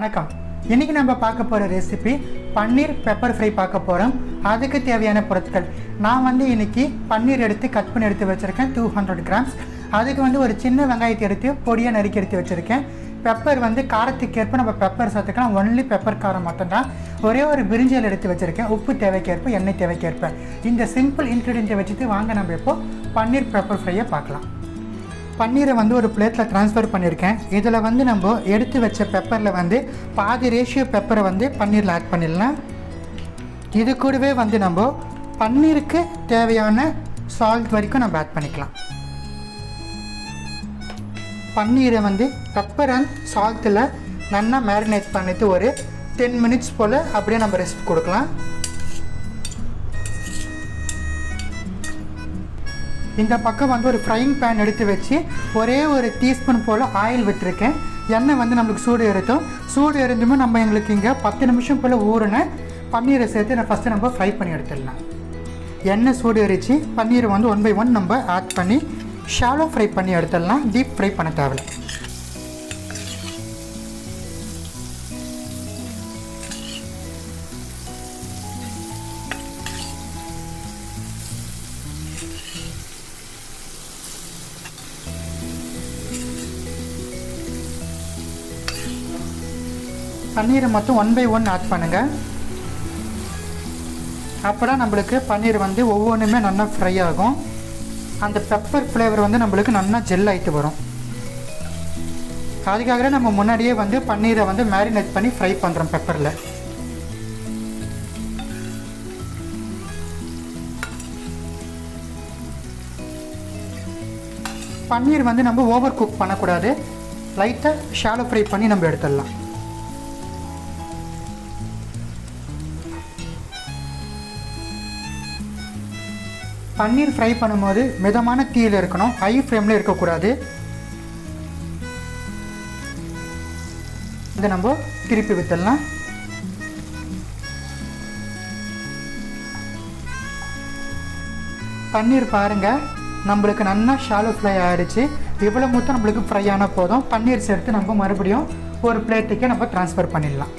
வணக்கம். இன்னைக்கு நம்ம பார்க்க போகிற ரெசிபி பன்னீர் பெப்பர் ஃப்ரை பார்க்க போகிறோம். அதுக்கு தேவையான பொருட்கள் நான் இன்னைக்கு பன்னீர் எடுத்து கட் பண்ணி எடுத்து வச்சுருக்கேன் 200 கிராம்ஸ். அதுக்கு ஒரு சின்ன வெங்காயத்தை எடுத்து பொடியாக நறுக்கி எடுத்து வச்சுருக்கேன். பெப்பர் காரத்துக்கு ஏற்ப நம்ம பெப்பர் சேர்த்துக்கலாம். ஒன்லி பெப்பர் காரம் மட்டும்தான். ஒரே ஒரு பிரிஞ்சியில் எடுத்து வச்சுருக்கேன். உப்பு தேவைக்கேற்ப, எண்ணெய் தேவைக்கேற்ப. இந்த சிம்பிள் இன்க்ரீடியண்ட்டை வச்சுட்டு வாங்க நம்ம இப்போ பன்னீர் பெப்பர் ஃப்ரையை பார்க்கலாம். பன்னீரை ஒரு பிளேட்டில் ட்ரான்ஸ்ஃபர் பண்ணியிருக்கேன். இதில் நம்ம எடுத்து வச்ச பெப்பரில் பாதி ரேஷியோ பெப்பரை பன்னீரில் ஆட் பண்ணிடலாம். இது கூடவே நம்ம பன்னீருக்கு தேவையான சால்ட் வரைக்கும் நம்ம ஆட் பண்ணிக்கலாம். பன்னீரை பெப்பர் அண்ட் சால்ட்டில் நல்லா மேரினேட் பண்ணிவிட்டு ஒரு 10 மினிட்ஸ் போல் அப்படியே நம்ம ரெஸ்ட் கொடுக்கலாம். இந்த பக்கம் ஒரு ஃப்ரைங் பேன் எடுத்து வச்சு ஒரே ஒரு டீஸ்பூன் போல் ஆயில் விட்டுருக்கேன். எண்ணெய் நம்மளுக்கு சூடு ஏறும். சூடு ஏறிஞ்சுமே நம்ம எங்களுக்கு இங்கே 10 நிமிஷம் போல் ஊறின பன்னீரை சேர்த்து ஃபஸ்ட்டு நம்ம ஃப்ரை பண்ணி எடுத்துடலாம். எண்ணெய் சூடு ஏறிச்சு. பன்னீரை 1 by 1 நம்ம ஆட் பண்ணி ஷாலோ ஃப்ரை பண்ணி எடுத்துடலாம். டீப் ஃப்ரை பண்ண தேவையில்லை. பன்னீரை மட்டும் 1 by 1 ஆட் பண்ணுங்கள். அப்போ தான் நம்மளுக்கு பன்னீர் ஒவ்வொன்றுமே நல்லா ஃப்ரை ஆகும். அந்த பெப்பர் ஃப்ளேவர் நம்மளுக்கு நல்லா ஜெல் ஆகிட்டு வரும். அதுக்காக நம்ம முன்னாடியே பன்னீரை மேரினேட் பண்ணி ஃப்ரை பண்ணுறோம் பெப்பரில். பன்னீர் நம்ம ஓவர் குக் பண்ணக்கூடாது. லைட்டாக ஷாலோ ஃப்ரை பண்ணி நம்ம எடுத்துடலாம். பன்னீர் ஃப்ரை பண்ணும்போது மிதமான தீயில் இருக்கணும். ஹை ஃப்ளேமில் இருக்கக்கூடாது. இதை நம்ம திருப்பி விட்டுடலாம். பன்னீர் பாருங்கள், நம்மளுக்கு நல்லா ஷாலோ ஃப்ரை ஆகிடுச்சு. இவ்வளோ மொத்தம் நம்மளுக்கு ஃப்ரை ஆனால் போதும். பன்னீர் சேர்த்து நம்ம மறுபடியும் ஒரு பிளேட்டுக்கு நம்ம ட்ரான்ஸ்ஃபர் பண்ணிடலாம்.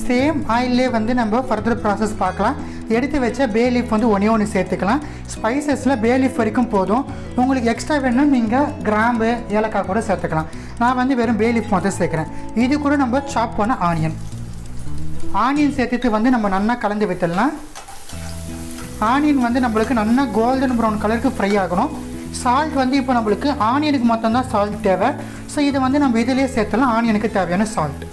சேம் ஆயிலே நம்ம ஃபர்தர் ப்ராசஸ் பார்க்கலாம். எடுத்து வச்ச பே லீஃப் ஒன்றே ஒன்று சேர்த்துக்கலாம். ஸ்பைசஸில் பே லீஃப் வரைக்கும் போதும். உங்களுக்கு எக்ஸ்ட்ரா வேணும்னா நீங்கள் கிராம்பு, ஏலக்காய் கூட சேர்த்துக்கலாம். நான் வெறும் பே லீஃப் மட்டும் சேர்க்குறேன். இது கூட நம்ம சாப் பண்ண ஆனியன் சேர்த்துட்டு நம்ம நல்லா கலந்து விட்டுடலாம். ஆனியன் நம்மளுக்கு நல்லா கோல்டன் ப்ரௌன் கலருக்கு ஃப்ரை ஆகணும். சால்ட் இப்போ நம்மளுக்கு ஆனியனுக்கு மட்டும்தான் சால்ட் தேவை. ஸோ இதை நம்ம இதிலே சேர்த்துலாம். ஆனியனுக்கு தேவையான சால்ட்.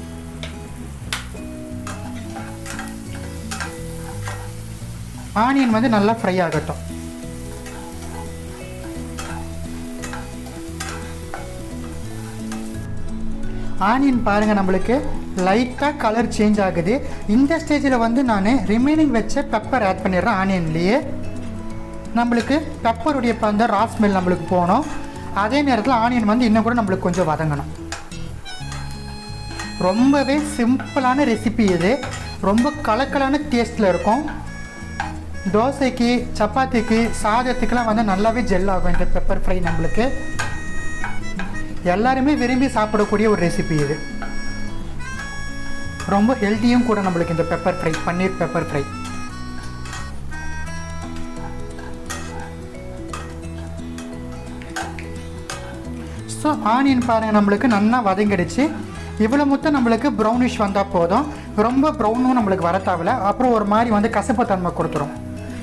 ஆனியன் நல்லா ஃப்ரை ஆகட்டும். ஆனியன் பாருங்கள், நம்மளுக்கு லைட்டாக கலர் சேஞ்ச் ஆகுது. இந்த ஸ்டேஜில் நான் ரிமைனிங் வச்ச பெப்பர் ஆட் பண்ணிடுறேன். ஆனியன்லேயே நம்மளுக்கு பெப்பருடைய அந்த ரா ஸ்மெல் நம்மளுக்கு போகணும். அதே நேரத்தில் ஆனியன் இன்னும் கூட நம்மளுக்கு கொஞ்சம் வதங்கணும். ரொம்பவே சிம்பிளான ரெசிபி இது. ரொம்ப கலக்கலான டேஸ்ட்டில் இருக்கும். தோசைக்கு, சப்பாத்திக்கு, சாதத்துக்கெலாம் நல்லாவே ஜெல் ஆகும். இந்த பெப்பர் ஃப்ரை நம்மளுக்கு எல்லாருமே விரும்பி சாப்பிடக்கூடிய ஒரு ரெசிபி இது. ரொம்ப ஹெல்த்தியும் கூட நம்மளுக்கு இந்த பெப்பர் ஃப்ரை, பன்னீர் பெப்பர் ஃப்ரை. ஸோ ஆனியன் பாருங்கள், நம்மளுக்கு நல்லா வதங்கிடுச்சு. இவ்வளோ மொத்தம் நம்மளுக்கு ப்ரௌனிஷ் வந்தால் போதும். ரொம்ப ப்ரௌனும் நம்மளுக்கு வர தேவையில்ல. அப்புறம் ஒரு மாதிரி கசப்பு தன்மை கொடுத்துரும்.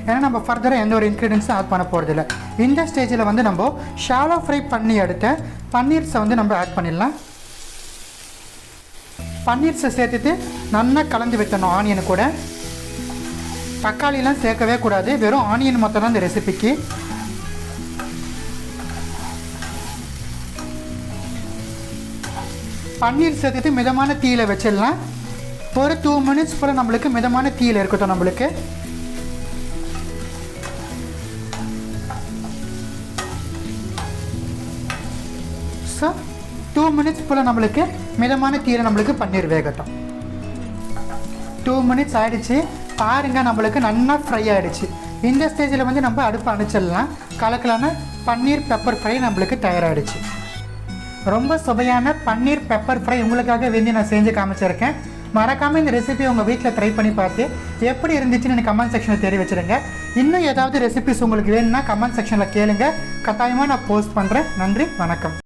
ஏன்னா நம்ம ஃபர்தராக எந்த ஒரு இன்க்ரீடியன்ஸும் ஆட் பண்ண போகிறதில்ல. இந்த ஸ்டேஜில் நம்ம ஷாலோ ஃப்ரை பண்ணி எடுத்த பன்னீர்ஸை நம்ம ஆட் பண்ணிடலாம். பன்னீர்ஸை சேர்த்துட்டு நல்லா கலந்து விட்டணும். ஆனியனு கூட தக்காளிலாம் சேர்க்கவே கூடாது. வெறும் ஆனியன் மட்டும் தான் இந்த ரெசிபிக்கு. பன்னீர் சேர்த்துட்டு மிதமான தீயில் வச்சிடலாம். ஒரு 2 மினிட்ஸ் போல் நம்மளுக்கு மிதமான தீயில் இருக்கட்டும். நம்மளுக்கு ஸோ 2 மினிட்ஸ் போல் நம்மளுக்கு மிதமான தீயில் நம்மளுக்கு பன்னீர் வேகட்டும். 2 மினிட்ஸ் ஆகிடுச்சு. பாருங்கள், நம்மளுக்கு நல்லா ஃப்ரை ஆகிடுச்சு. இந்த ஸ்டேஜில் நம்ம அடுப்பு அணைச்சிடலாம். கலக்கலான பன்னீர் பெப்பர் ஃப்ரை நம்மளுக்கு தயாராகிடுச்சு. ரொம்ப சுவையான பன்னீர் பெப்பர் ஃப்ரை உங்களுக்காக வேண்டி நான் செஞ்சு காமிச்சிருக்கேன். மறக்காமல் இந்த ரெசிபி உங்கள் வீட்டில் ட்ரை பண்ணி பார்த்து எப்படி இருந்துச்சுன்னு எனக்கு கமெண்ட் செக்ஷனில் தெரிய வச்சுருங்க. இன்னும் ஏதாவது ரெசிபிஸ் உங்களுக்கு வேணும்னா கமெண்ட் செக்ஷனில் கேளுங்க, கட்டாயமாக நான் போஸ்ட் பண்ணுறேன். நன்றி, வணக்கம்.